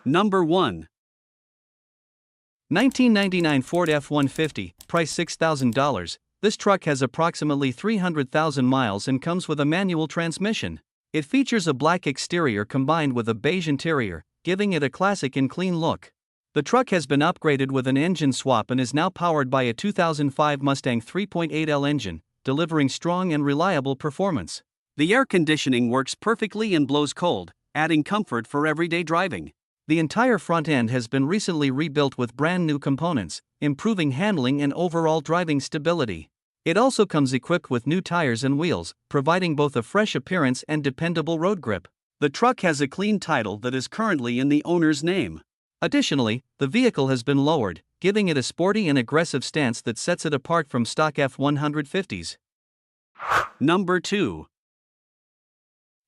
Number 1. 1999 Ford F-150, price $6,000. This truck has approximately 300,000 miles and comes with a manual transmission. It features a black exterior combined with a beige interior, giving it a classic and clean look. The truck has been upgraded with an engine swap and is now powered by a 2005 Mustang 3.8L engine, delivering strong and reliable performance. The air conditioning works perfectly and blows cold, adding comfort for everyday driving. The entire front end has been recently rebuilt with brand new components, improving handling and overall driving stability. It also comes equipped with new tires and wheels, providing both a fresh appearance and dependable road grip. The truck has a clean title that is currently in the owner's name. Additionally, the vehicle has been lowered, giving it a sporty and aggressive stance that sets it apart from stock F-150s. Number 2.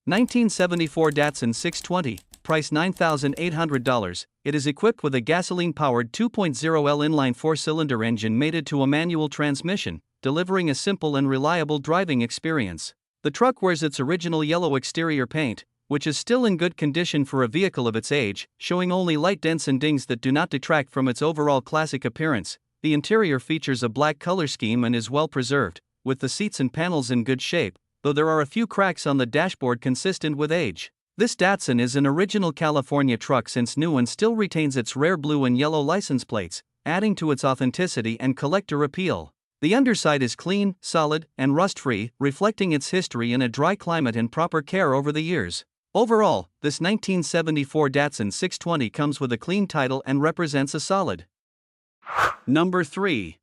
1974 Datsun 620, price $9,800. It is equipped with a gasoline-powered 2.0L inline four-cylinder engine mated to a manual transmission, delivering a simple and reliable driving experience. The truck wears its original yellow exterior paint, which is still in good condition for a vehicle of its age, showing only light dents and dings that do not detract from its overall classic appearance. The interior features a black color scheme and is well preserved, with the seats and panels in good shape, though there are a few cracks on the dashboard consistent with age. This Datsun is an original California truck since new and still retains its rare blue and yellow license plates, adding to its authenticity and collector appeal. The underside is clean, solid, and rust-free, reflecting its history in a dry climate and proper care over the years. Overall, this 1974 Datsun 620 comes with a clean title and represents a solid. Number 3.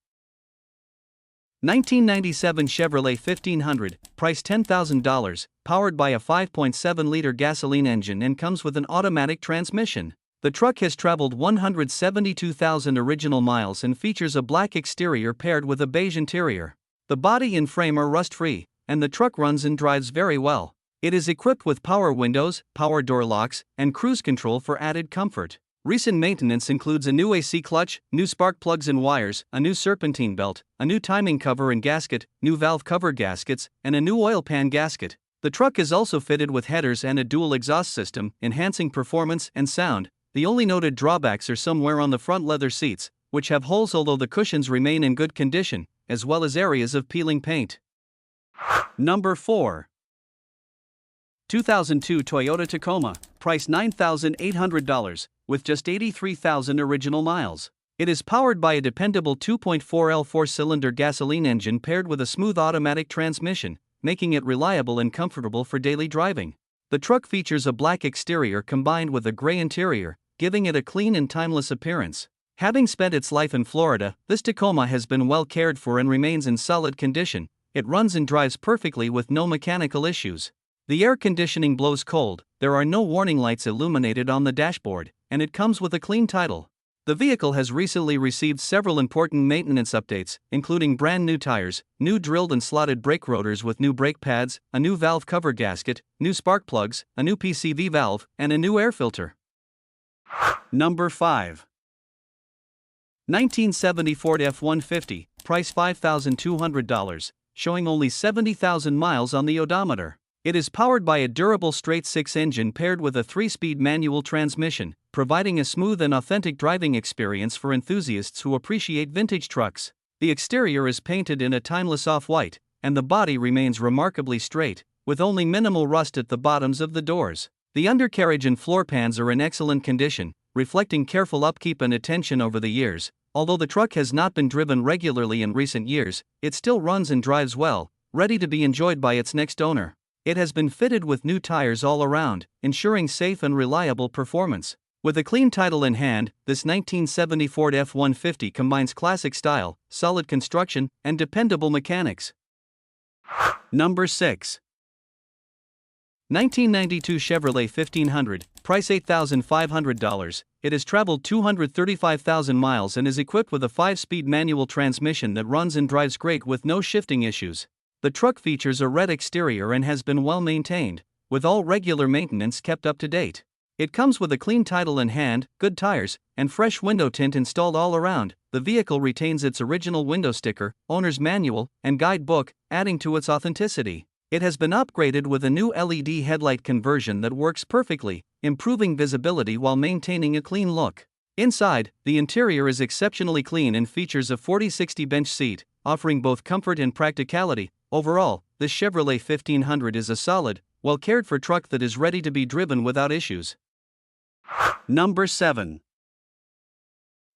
1997 Chevrolet 1500, price $10,000, powered by a 5.7-liter gasoline engine and comes with an automatic transmission. The truck has traveled 172,000 original miles and features a black exterior paired with a beige interior. The body and frame are rust-free, and the truck runs and drives very well. It is equipped with power windows, power door locks, and cruise control for added comfort. Recent maintenance includes a new AC clutch, new spark plugs and wires, a new serpentine belt, a new timing cover and gasket, new valve cover gaskets, and a new oil pan gasket. The truck is also fitted with headers and a dual exhaust system, enhancing performance and sound. The only noted drawbacks are somewhere on the front leather seats, which have holes although the cushions remain in good condition, as well as areas of peeling paint. Number 4. 2002 Toyota Tacoma, price $9,800, with just 83,000 original miles. It is powered by a dependable 2.4L four-cylinder gasoline engine paired with a smooth automatic transmission, making it reliable and comfortable for daily driving. The truck features a black exterior combined with a gray interior, giving it a clean and timeless appearance. Having spent its life in Florida, this Tacoma has been well cared for and remains in solid condition. It runs and drives perfectly with no mechanical issues. The air conditioning blows cold, there are no warning lights illuminated on the dashboard, and it comes with a clean title. The vehicle has recently received several important maintenance updates, including brand new tires, new drilled and slotted brake rotors with new brake pads, a new valve cover gasket, new spark plugs, a new PCV valve, and a new air filter. Number 5. 1970 Ford F-150, price $5,200, showing only 70,000 miles on the odometer. It is powered by a durable straight-six engine paired with a 3-speed manual transmission, providing a smooth and authentic driving experience for enthusiasts who appreciate vintage trucks. The exterior is painted in a timeless off-white, and the body remains remarkably straight, with only minimal rust at the bottoms of the doors. The undercarriage and floor pans are in excellent condition, reflecting careful upkeep and attention over the years. Although the truck has not been driven regularly in recent years, it still runs and drives well, ready to be enjoyed by its next owner. It has been fitted with new tires all around, ensuring safe and reliable performance. With a clean title in hand, this 1970 Ford F-150 combines classic style, solid construction, and dependable mechanics. Number 6. 1992 Chevrolet 1500, price $8,500. It has traveled 235,000 miles and is equipped with a 5-speed manual transmission that runs and drives great with no shifting issues. The truck features a red exterior and has been well maintained, with all regular maintenance kept up to date. It comes with a clean title in hand, good tires, and fresh window tint installed all around. The vehicle retains its original window sticker, owner's manual, and guidebook, adding to its authenticity. It has been upgraded with a new LED headlight conversion that works perfectly, improving visibility while maintaining a clean look. Inside, the interior is exceptionally clean and features a 40/60 bench seat, offering both comfort and practicality. Overall, this Chevrolet 1500 is a solid, well cared for truck that is ready to be driven without issues. Number 7.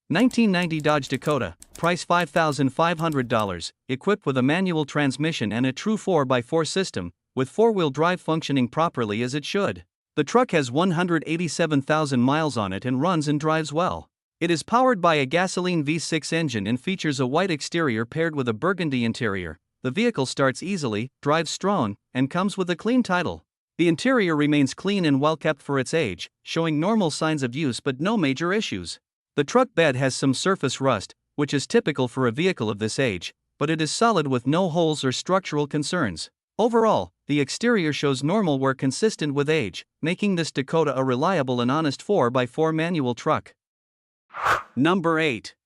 1990 Dodge Dakota, price $5,500, equipped with a manual transmission and a true 4x4 system, with four-wheel drive functioning properly as it should. The truck has 187,000 miles on it and runs and drives well. It is powered by a gasoline V6 engine and features a white exterior paired with a burgundy interior. The vehicle starts easily, drives strong, and comes with a clean title. The interior remains clean and well kept for its age, showing normal signs of use but no major issues. The truck bed has some surface rust, which is typical for a vehicle of this age, but it is solid with no holes or structural concerns. Overall, the exterior shows normal wear consistent with age, making this Dakota a reliable and honest 4x4 manual truck. Number 8.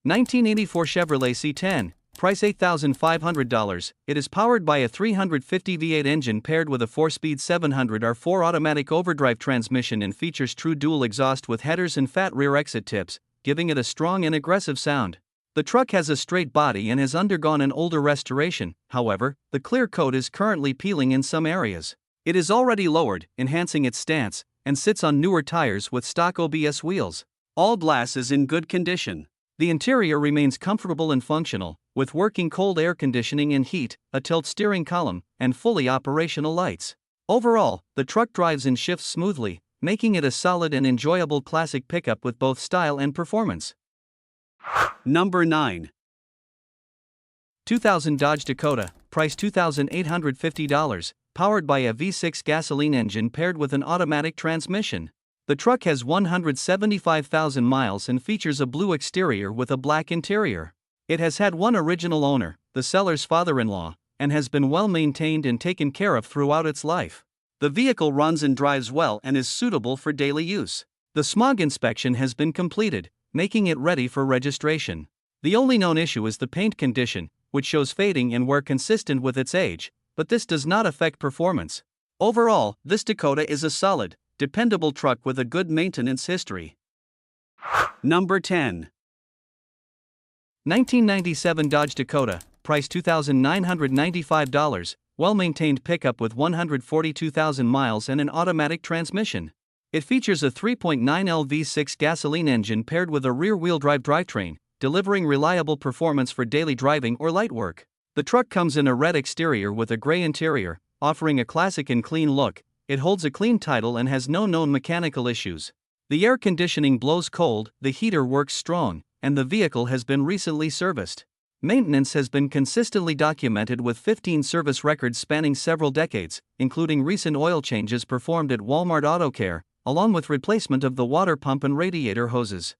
1984 Chevrolet C10, price $8,500. It is powered by a 350 V8 engine paired with a 4-speed 700R4 automatic overdrive transmission and features true dual exhaust with headers and fat rear exit tips, giving it a strong and aggressive sound. The truck has a straight body and has undergone an older restoration. However, the clear coat is currently peeling in some areas. It is already lowered, enhancing its stance, and sits on newer tires with stock OBS wheels. All glass is in good condition. The interior remains comfortable and functional, with working cold air conditioning and heat, a tilt steering column, and fully operational lights. Overall, the truck drives and shifts smoothly, making it a solid and enjoyable classic pickup with both style and performance. Number 9. 2000 Dodge Dakota, price $2,850, powered by a V6 gasoline engine paired with an automatic transmission. The truck has 175,000 miles and features a blue exterior with a black interior. It has had one original owner, the seller's father-in-law, and has been well maintained and taken care of throughout its life. The vehicle runs and drives well and is suitable for daily use. The smog inspection has been completed, making it ready for registration. The only known issue is the paint condition, which shows fading and wear consistent with its age, but this does not affect performance. Overall, this Dakota is a solid, dependable truck with a good maintenance history. Number 10. 1997 Dodge Dakota, price $2,995, well-maintained pickup with 142,000 miles and an automatic transmission. It features a 3.9L V6 gasoline engine paired with a rear-wheel drive drivetrain, delivering reliable performance for daily driving or light work. The truck comes in a red exterior with a gray interior, offering a classic and clean look. It holds a clean title and has no known mechanical issues. The air conditioning blows cold, the heater works strong, and the vehicle has been recently serviced. Maintenance has been consistently documented with 15 service records spanning several decades, including recent oil changes performed at Walmart Auto Care, along with replacement of the water pump and radiator hoses.